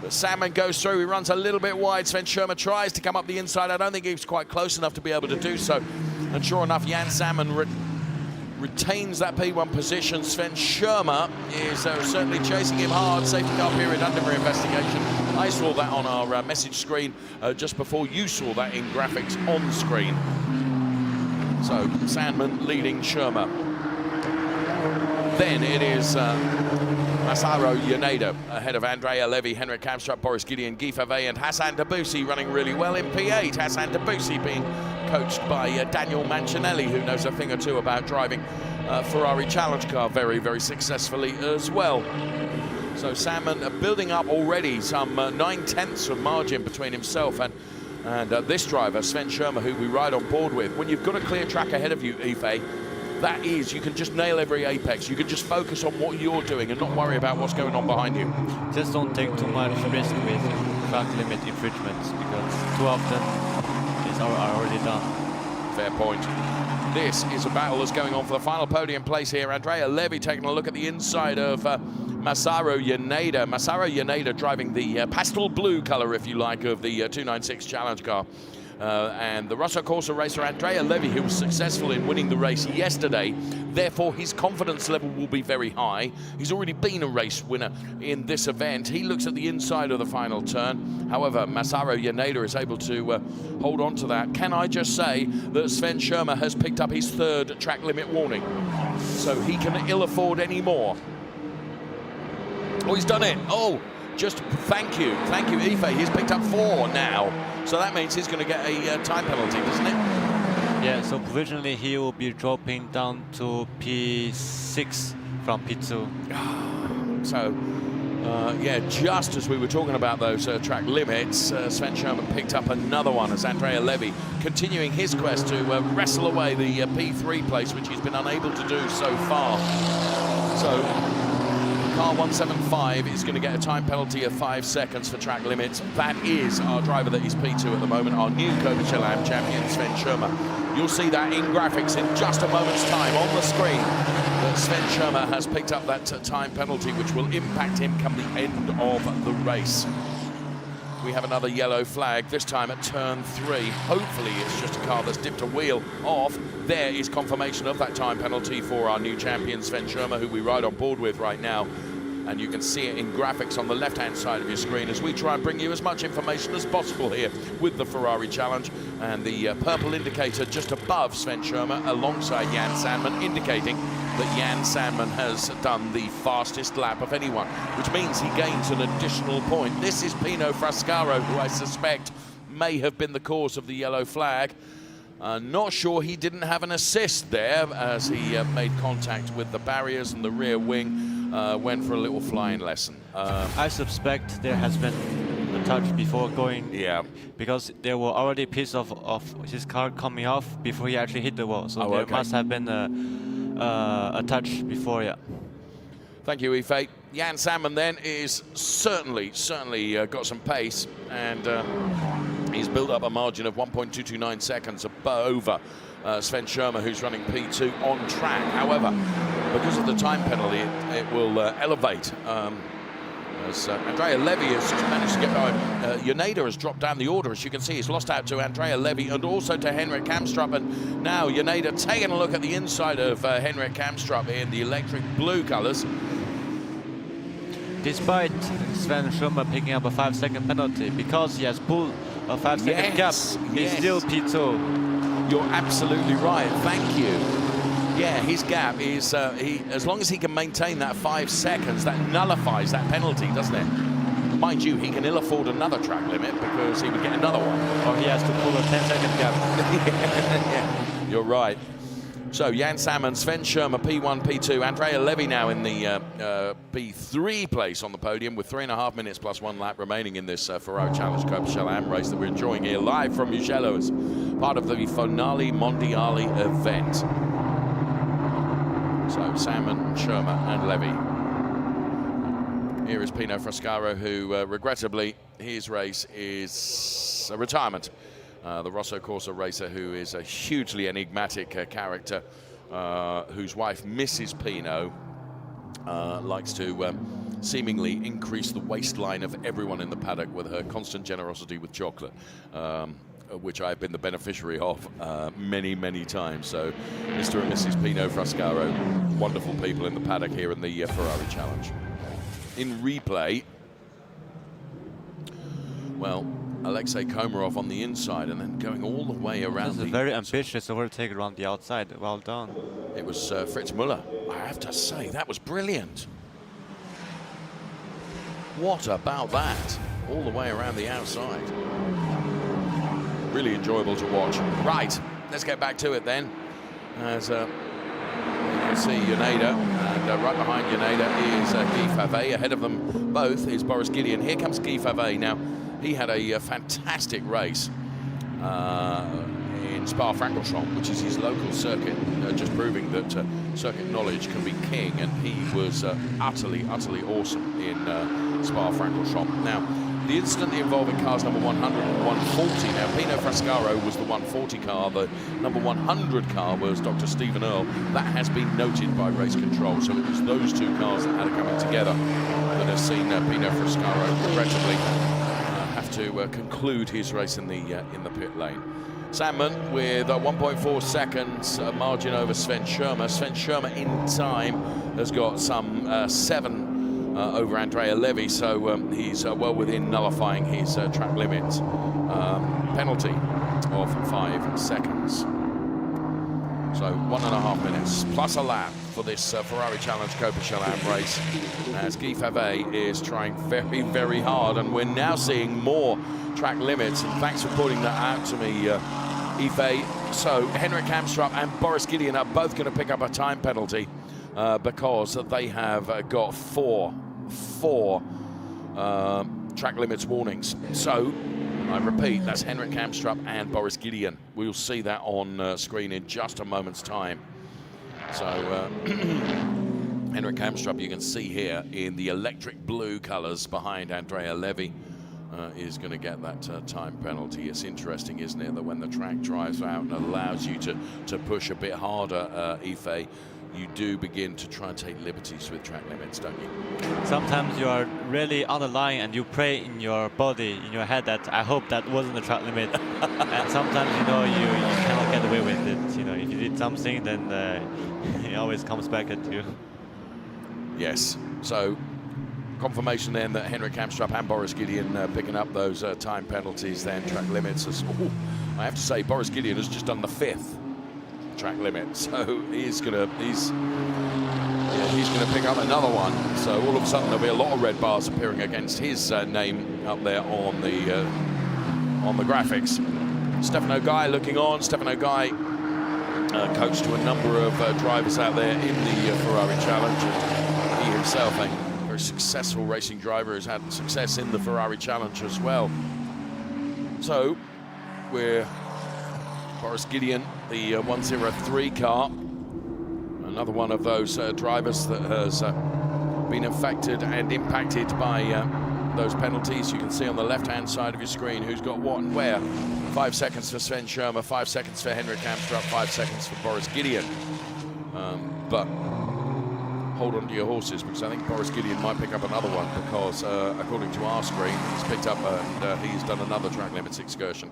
But Sandman goes through, he runs a little bit wide. Sven Schirmer tries to come up the inside. I don't think he was quite close enough to be able to do so. And sure enough, Jan Sandman retains that P1 position. Sven Schirmer is certainly chasing him hard. Safety car period under investigation. I saw that on our message screen just before you saw that in graphics on screen. So Sandman leading Schirmer. Then it is Masaru Joneda ahead of Andrea Levy, Henrik Kamstrup, Boris Gideon, Guy Favre and Hassan Debussy running really well in P8. Hassan Debussy being coached by Daniel Mancinelli, who knows a thing or two about driving Ferrari Challenge car very successfully as well. So Sandman building up already some 9/10ths of margin between himself and this driver, Sven Schirmer, who we ride on board with. When you've got a clear track ahead of you, Ife, that is, you can just nail every apex. You can just focus on what you're doing and not worry about what's going on behind you. Just don't take too much risk with track limit infringements, because too often it's already done. Fair point. This is a battle that's going on for the final podium place here. Andrea Levy taking a look at the inside of Masaru Joneda. Masaru Joneda driving the pastel blue colour, if you like, of the 296 Challenge car. And the Rosso Corsa racer Andrea Levy, who was successful in winning the race yesterday, therefore his confidence level will be very high. He's already been a race winner in this event. He looks at the inside of the final turn. However, Masaru Joneda is able to hold on to that. Can I just say that Sven Schirmer has picked up his 3rd track limit warning, so he can ill afford any more. Oh, he's done it. Oh, just thank you, Ife. He's picked up 4 now. So that means he's going to get a time penalty, doesn't it? Yeah, so provisionally he will be dropping down to P6 from P2. So, yeah, just as we were talking about those track limits, Sven Schirmer picked up another one as Andrea Levy continuing his quest to wrestle away the P3 place, which he's been unable to do so far. So, car 175 is going to get a time penalty of 5 seconds for track limits. That is our driver that is P2 at the moment, our new Coppa champion, Sven Schirmer. You'll see that in graphics in just a moment's time on the screen, that Sven Schirmer has picked up that time penalty, which will impact him come the end of the race. We have another yellow flag, this time at turn 3. Hopefully it's just a car that's dipped a wheel off. There is confirmation of that time penalty for our new champion, Sven Schirmer, who we ride on board with right now. And you can see it in graphics on the left-hand side of your screen as we try and bring you as much information as possible here with the Ferrari Challenge. And the purple indicator just above Sven Schirmer alongside Jan Sandman, indicating that Jan Sandman has done the fastest lap of anyone, which means he gains an additional point. This is Pino Frascaro, who I suspect may have been the cause of the yellow flag. Not sure he didn't have an assist there as he made contact with the barriers and the rear wing. Went for a little flying lesson. I suspect there has been a touch before going. Yeah. Because there were already pieces of his car coming off before he actually hit the wall. So there must have been a touch before, yeah. Thank you, Ife. Jan Sandman then is certainly got some pace, and he's built up a margin of 1.229 seconds over Sven Schirmer, who's running P2 on track. However, because of the time penalty, it will elevate. As Andrea Levy has just managed to get by. Joneda has dropped down the order, as you can see. He's lost out to Andrea Levy and also to Henrik Kamstrup. And now Joneda taking a look at the inside of Henrik Kamstrup in the electric blue colours. despite Sven Schirmer picking up a 5-second penalty, because he has pulled a 5-second gap, he's still P2. You're absolutely right. Thank you. Yeah, his gap is, as long as he can maintain that 5 seconds, that nullifies that penalty, doesn't it? Mind you, he can ill afford another track limit because he would get another one. Or he has to pull a 10-second gap. Yeah, you're right. So Jan Salmon, Sven Schirmer, P1, P2. Andrea Levy now in the P3 place on the podium with 3.5 minutes plus 1 lap remaining in this Ferrari Challenge Coppa Shell-Am race that we're enjoying here live from Mugello as part of the Finali Mondiali event. So Salmon, Schirmer and Levy. Here is Pino Frascaro, who regrettably, his race is a retirement. The Rosso Corsa racer, who is a hugely enigmatic character, whose wife, Mrs. Pino, likes to seemingly increase the waistline of everyone in the paddock with her constant generosity with chocolate, which I've been the beneficiary of many, many times. So Mr. and Mrs. Pino Frascaro, wonderful people in the paddock here in the Ferrari Challenge. In replay, well, Alexei Komarov on the inside and then going all the way around. This is a very ambitious overtake around the outside. Well done. It was Fritz Müller. I have to say, that was brilliant. What about that? All the way around the outside. Really enjoyable to watch. Right, let's get back to it then. As you can see Yaneda, and right behind Yaneda is Guy Favre. Ahead of them both is Boris Gideon. Here comes Guy Favre now. He had a fantastic race in Spa-Francorchamps, which is his local circuit, just proving that circuit knowledge can be king, and he was utterly awesome in Spa-Francorchamps. Now, the incident involving cars number 100 and 140. Now, Pino Frascaro was the 140 car. The number 100 car was Dr. Stephen Earle. That has been noted by race control. So it was those two cars that had coming together that has seen Pino Frascaro regrettably have to conclude his race in the pit lane. Salmon with 1.4 seconds margin over Sven Schirmer. Sven Schirmer in time has got some 7 over Andrea Levy, so he's well within nullifying his track limit penalty of 5 seconds. So 1.5 minutes plus a lap for this Ferrari Challenge Coppa Shell-Am race, as Guy Favre is trying very, very hard, and we're now seeing more track limits. And thanks for pointing that out to me, Ife. So Henrik Hamstrup and Boris Gideon are both going to pick up a time penalty because they have got four track limits warnings. So I repeat, that's Henrik Hamstrup and Boris Gideon. We'll see that on screen in just a moment's time. So Henrik Hamstrup, you can see here in the electric blue colors behind Andrea Levy, is going to get that time penalty. It's interesting, isn't it, that when the track drives out and allows you to push a bit harder, Ife, you do begin to try and take liberties with track limits, don't you? Sometimes you are really on the line and you pray in your body, in your head, that I hope that wasn't the track limit. And sometimes, you know, you cannot get away with it. You know, if you did something, then it always comes back at you. Yes. So confirmation then that Henrik Hamstrup and Boris Gideon picking up those time penalties, then track limits. I have to say, Boris Gideon has just done the 5th track limit, so he's gonna pick up another one. So all of a sudden there'll be a lot of red bars appearing against his name up there on the graphics. Stefano Guy looking on. Stefano Guy, coach to a number of drivers out there in the Ferrari Challenge, and he himself a very successful racing driver who's had success in the Ferrari Challenge as well. So we're Boris Gideon, the 103 car, another one of those drivers that has been affected and impacted by those penalties. You can see on the left-hand side of your screen who's got what and where. 5 seconds for Sven Schirmer, 5 seconds for Henrik Hamstrup, 5 seconds for Boris Gideon. But hold on to your horses, because I think Boris Gideon might pick up another one, because according to our screen, he's picked up and he's done another track limits excursion.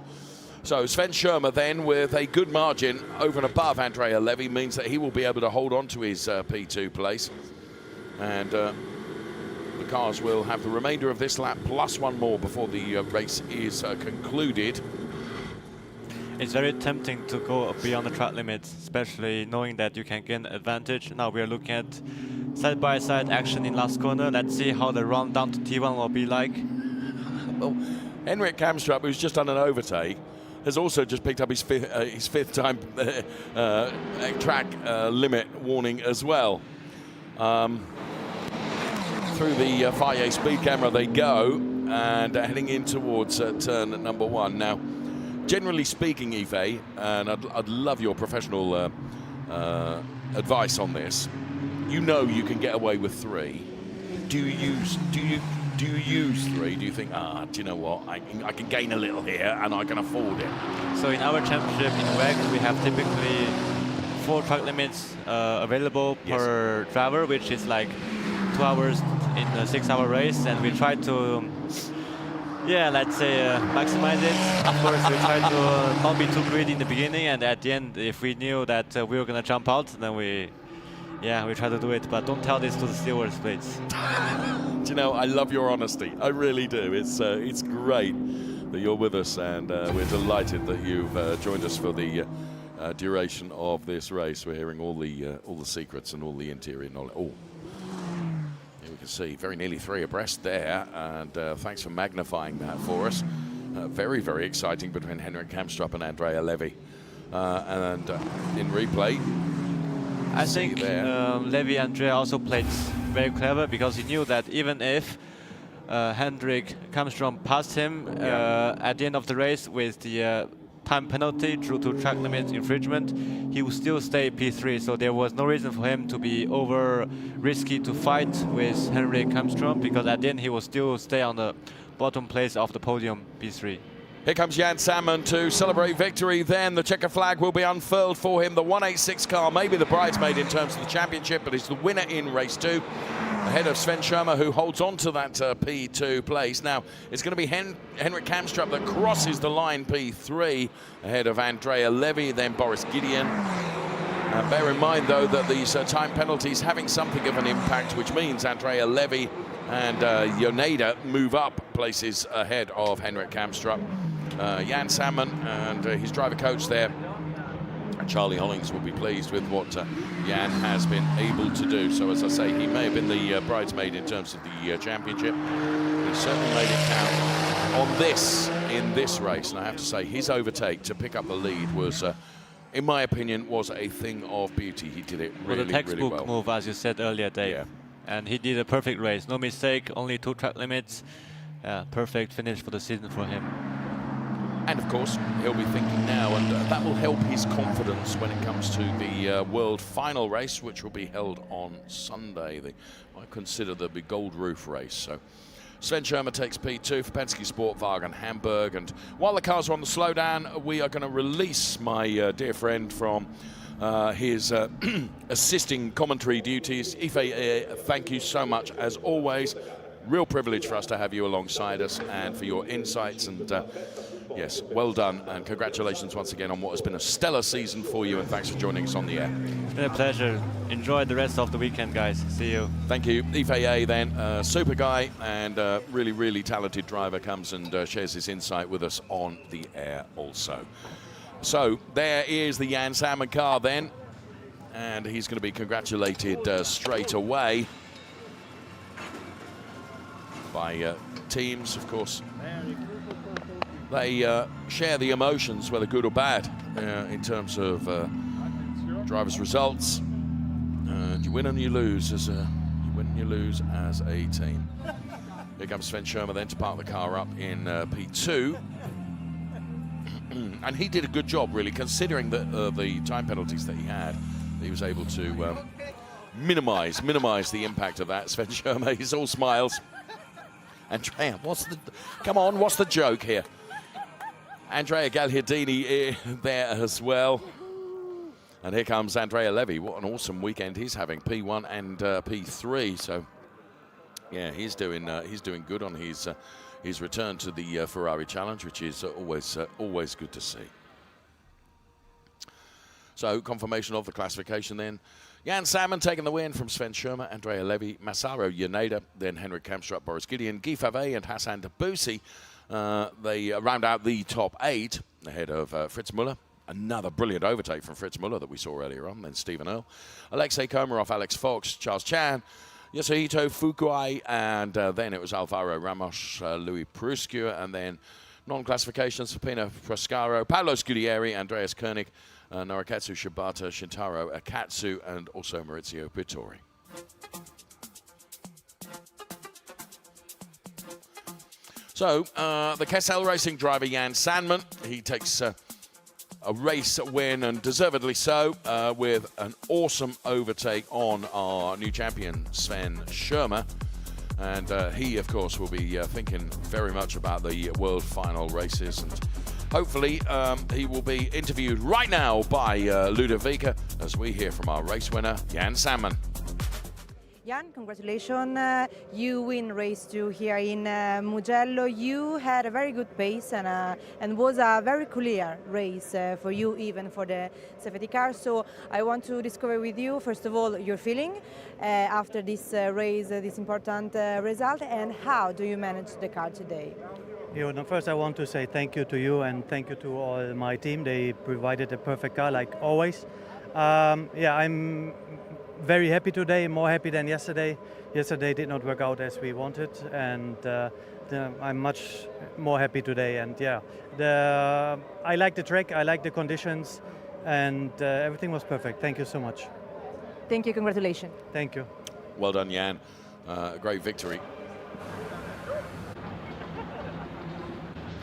So Sven Schirmer then, with a good margin over and above Andrea Levy, means that he will be able to hold on to his P2 place. And the cars will have the remainder of this lap plus one more before the race is concluded. It's very tempting to go beyond the track limits, especially knowing that you can gain advantage. Now we are looking at side-by-side action in last corner. Let's see how the run down to T1 will be like. Well, Henrik Kamstrup, who's just done an overtake, has also just picked up his fifth time track limit warning as well. Through the FIA speed camera they go, and heading in towards turn number one. Now, generally speaking, Ife, and I'd love your professional advice on this. You know you can get away with 3. Do you use 3? Do you think, do you know what, I can gain a little here and I can afford it? So in our championship in WEC, we have typically 4 track limits available per driver, which is like 2 hours in a 6-hour race, and we try to, let's say maximize it. Of course, we try to not be too greedy in the beginning, and at the end, if we knew that we were gonna jump out, then we try to do it. But don't tell this to the stewards, please. Do you know, I love your honesty. I really do. It's great that you're with us, and we're delighted that you've joined us for the duration of this race. We're hearing all the secrets and all the interior knowledge. Oh, here we can see very nearly 3 abreast there, and thanks for magnifying that for us. Very, very exciting between Henrik Kamstrup and Andrea Levy. And in replay, I think Levy Andrea also played very clever, because he knew that even if Henrik Kamstrup passed him at the end of the race with the time penalty due to track limit infringement, he would still stay P3. So there was no reason for him to be over risky to fight with Henrik Kamstrup, because at the end he will still stay on the bottom place of the podium, P3. Here comes Jan Salmon to celebrate victory. Then the checker flag will be unfurled for him. The 186 car, maybe the bridesmaid in terms of the championship, but he's the winner in race 2. Ahead of Sven Schirmer, who holds on to that P2 place. Now, it's going to be Henrik Kamstrup that crosses the line, P3, ahead of Andrea Levy, then Boris Gideon. Bear in mind, though, that these time penalties having something of an impact, which means Andrea Levy and Yoneda move up places ahead of Henrik Kamstrup. Jan Salmon and his driver coach there, Charlie Hollings, will be pleased with what Jan has been able to do. So, as I say, he may have been the bridesmaid in terms of the championship. He certainly made it count in this race. And I have to say, his overtake to pick up the lead was, in my opinion, was a thing of beauty. He did it really, the textbook really well. move, as you said earlier, Dave. Yeah. And he did a perfect race. No mistake, only 2 track limits. Perfect finish for the season for him. And of course, he'll be thinking now, and that will help his confidence when it comes to the World Final race, which will be held on Sunday. I consider the big Gold Roof race. So Sven Schirmer takes P2 for Penske Sportwagen Hamburg. And while the cars are on the slowdown, we are going to release my dear friend from his assisting commentary duties. Ife, thank you so much as always. Real privilege for us to have you alongside us and for your insights. And yes, well done, and congratulations once again on what has been a stellar season for you, and thanks for joining us on the air. It's been a pleasure. Enjoy the rest of the weekend, guys. See you. Thank you. Ife then, super guy and really, really talented driver, comes and shares his insight with us on the air also. So there is the Jan Salmon car then, and he's going to be congratulated straight away by teams, of course. They share the emotions, whether good or bad, in terms of drivers' results. You win and you lose as a team. Here comes Sven Schirmer then to park the car up in P2. And he did a good job, really, considering the time penalties that he had. He was able to minimize the impact of that. Sven Schirmer, he's all smiles. Andrea, what's the joke here? Andrea Gagliardini there as well. And here comes Andrea Levy. What an awesome weekend he's having, P1 and P3. So, yeah, he's doing good on his return to the Ferrari Challenge, which is always good to see. So, confirmation of the classification then. Jan Salmon taking the win from Sven Schirmer, Andrea Levy, Masaru Yaneda, then Henrik Kamstrup, Boris Gideon, Guy Favre and Hassan Debussy. They round out the top 8 ahead of Fritz Muller. Another brilliant overtake from Fritz Muller that we saw earlier on. Then Stephen Earle, Alexei Komarov, Alex Fox, Charles Chan, Yasuhito Fukuai, and then it was Alvaro Ramos, Louis Pruscua, and then non-classifications for Pino Frascaro, Paolo Scudieri, Andreas Koenig, Norakatsu Shibata, Shintaro Akatsu, and also Maurizio Pittori. So, the Kessel Racing driver Jan Sandman, he takes a race win, and deservedly so, with an awesome overtake on our new champion, Sven Schirmer. And he, of course, will be thinking very much about the world final races, and hopefully he will be interviewed right now by Ludovica as we hear from our race winner, Jan Salmon. Jan, congratulations. You win race 2 here in Mugello. You had a very good pace and was a very clear race for you, even for the safety car. So I want to discover with you, first of all, your feeling after this race, this important result, and how do you manage the car today? First I want to say thank you to you and thank you to all my team. They provided a perfect car like always. I'm very happy today, more happy than yesterday. Yesterday did not work out as we wanted, and I'm much more happy today. And I like the track, I like the conditions, and everything was perfect. Thank you so much. Thank you, congratulations. Thank you. Well done, Jan. Great victory.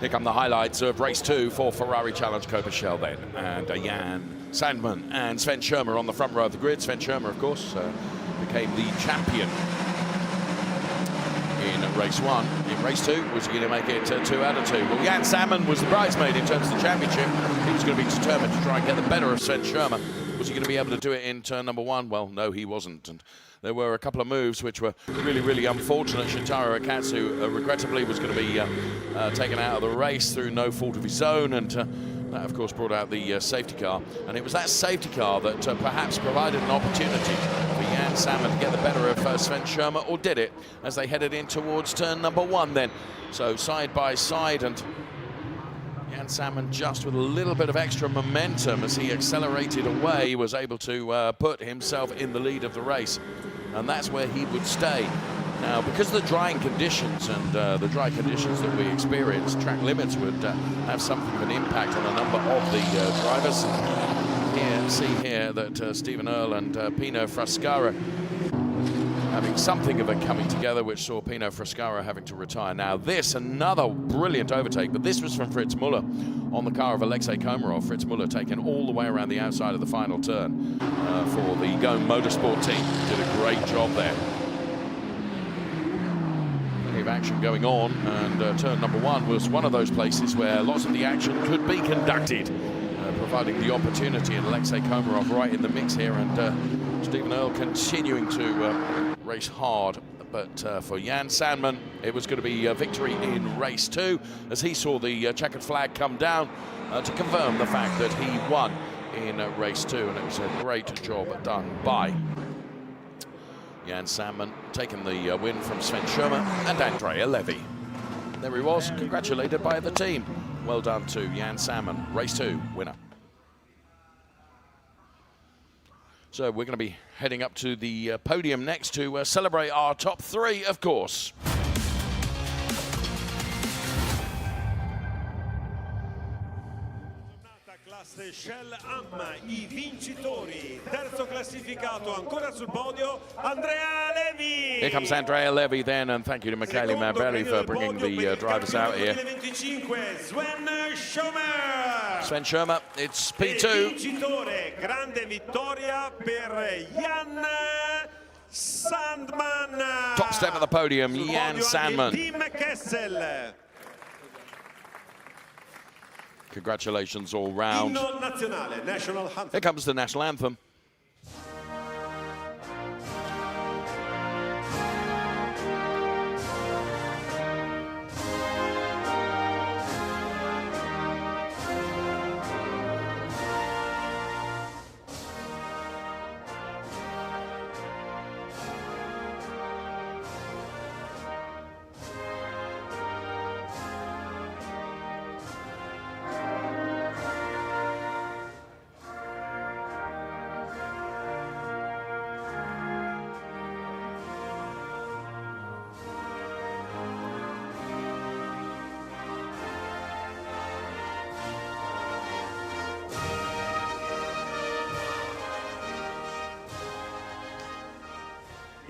Here come the highlights of race 2 for Ferrari Challenge Coppa Shell then. And Jan Sandman and Sven Schirmer on the front row of the grid. Sven Schirmer, of course, became the champion in race 1. In race 2, was he going to make it 2 out of 2? Well, Jan Salmon was the bridesmaid in terms of the championship. He was going to be determined to try and get the better of Sven Schirmer. Was he going to be able to do it in turn number 1? Well, no, he wasn't. And there were a couple of moves which were really, really unfortunate. Shintaro Akatsu, regrettably, was going to be taken out of the race through no fault of his own, and that, of course, brought out the safety car. And it was that safety car that perhaps provided an opportunity for Jan Salmon to get the better of Sven Schirmer, or did it, as they headed in towards turn number 1 then. So side by side, and Jan Salmon, just with a little bit of extra momentum as he accelerated away, was able to put himself in the lead of the race. And that's where he would stay. Now, because of the drying conditions and the dry conditions that we experienced, track limits would have something of an impact on a number of the drivers. See here that Stephen Earle and Pino Frascara having something of a coming together, which saw Pino Frascara having to retire. Now this, another brilliant overtake, but this was from Fritz Muller on the car of Alexei Komarov. Fritz Muller taken all the way around the outside of the final turn for the Gone Motorsport team. Did a great job there. Plenty of action going on, and turn number 1 was one of those places where lots of the action could be conducted, providing the opportunity, and Alexei Komarov right in the mix here, and Stephen Earle continuing to race hard. But for Jan Salmon, it was going to be a victory in race 2, as he saw the checkered flag come down to confirm the fact that he won in race 2, and it was a great job done by Jan Salmon, taking the win from Sven Schirmer and Andrea Levy. There he was, congratulated by the team. Well done to Jan Salmon, race 2 winner. So we're going to be heading up to the podium next to celebrate our top 3, of course. Classe Shell Am, I vincitori. Terzo classificato ancora sul podio, Andrea Levy. Here comes Andrea Levy then, and thank you to Michele Mambelli for bringing the drivers out here. Sven Schirmer, it's P2. Vincitore, grande vittoria per Jan Sandman. Top step of the podium, Jan Sandman. Team Kessel. Congratulations all round. Here comes the national anthem.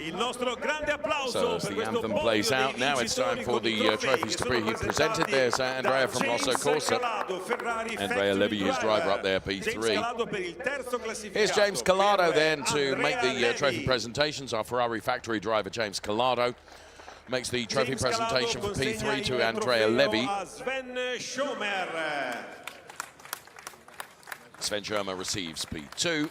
Il nostro grande applauso So as per the questo anthem podio plays dei out, now it's time vincitori for con i the trofei trophies che to be sono presented. There's Andrea from da Rosso James Corsa, Calado, Ferrari Andrea Factory Levy, his driver up there, James P3. Calado per il terzo classificato. Here's James Calado per then to Andrea make the trophy Levy. presentations. Our Ferrari factory driver, James Calado, makes the trophy James Calado presentation for consegna P3 to il Andrea trofeo Levy. a Sven Schomer. Sven Schirmer receives P2.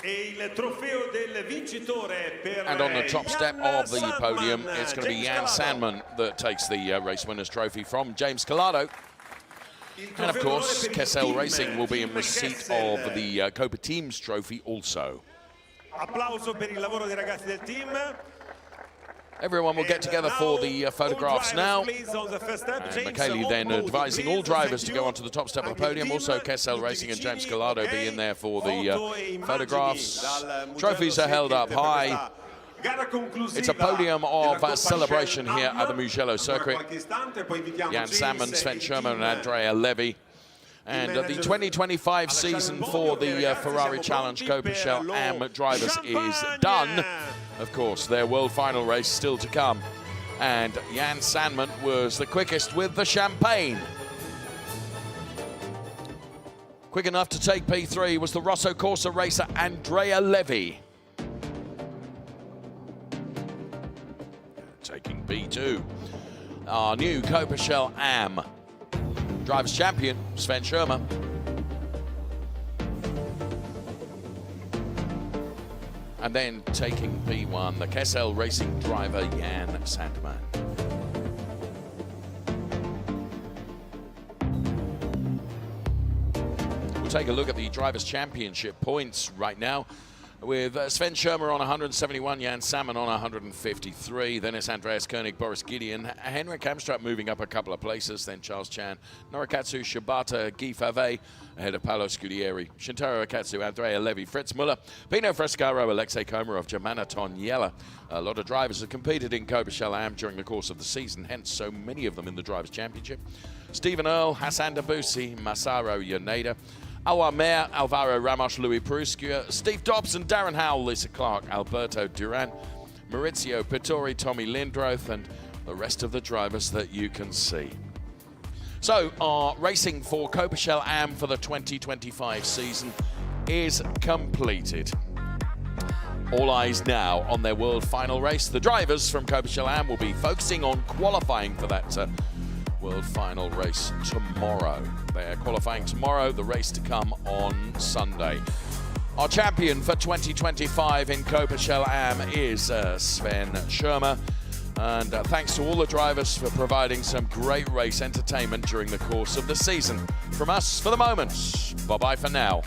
E il trofeo del vincitore per And on the top step Jan of the Sandman, podium, it's going to be Jan James Calado. Sandman that takes the race winner's trophy from James Calado. And of course, Kessel Racing will be in receipt of the Coppa Team's trophy also. Applauso per il lavoro dei ragazzi del team. Everyone will get together for the photographs now. And Michele then advising all drivers to go onto the top step of the podium. Also, Kessel Racing and James Calado be in there for the photographs. Trophies are held up high. It's a podium of celebration here at the Mugello Circuit. Jan Sandman, Sven Schirmer and Andrea Levy. And the 2025 season for the Ferrari Challenge Coppa Shell Am drivers is done. Of course, their world final race still to come. And Jan Sandman was the quickest with the champagne. Quick enough to take P3 was the Rosso Corsa racer Andrea Levy. Taking P2, our new Coppa Shell Am drivers champion, Sven Schirmer. And then taking P1, the Kessel Racing driver, Jan Sandman. We'll take a look at the Drivers' Championship points right now, with Sven Schirmer on 171, Jan Sandman on 153. Then it's Andreas Koenig, Boris Gideon, Henrik Hamstraat moving up a couple of places. Then Charles Chan, Norikatsu, Shibata, Guy Favre ahead of Paolo Scudieri, Shintaro Akatsu, Andrea Levy, Fritz Muller, Pino Frescaro, Alexei Komarov, Germana Toniella. A lot of drivers have competed in Coppa Shell Am during the course of the season, hence so many of them in the Drivers' Championship. Stephen Earle, Hassan Debussy, Masaru Yoneda, Alwar Mayer, Alvaro Ramos, Louis Peruscia, Steve Dobson, Darren Howell, Lisa Clark, Alberto Duran, Maurizio Pittori, Tommy Lindroth, and the rest of the drivers that you can see. So our racing for Coppa Shell Am for the 2025 season is completed. All eyes now on their world final race. The drivers from Coppa Shell Am will be focusing on qualifying for that world final race tomorrow. They're qualifying tomorrow, the race to come on Sunday. Our champion for 2025 in Coppa Shell Am is Sven Schirmer. And thanks to all the drivers for providing some great race entertainment during the course of the season. From us, for the moment, bye-bye for now.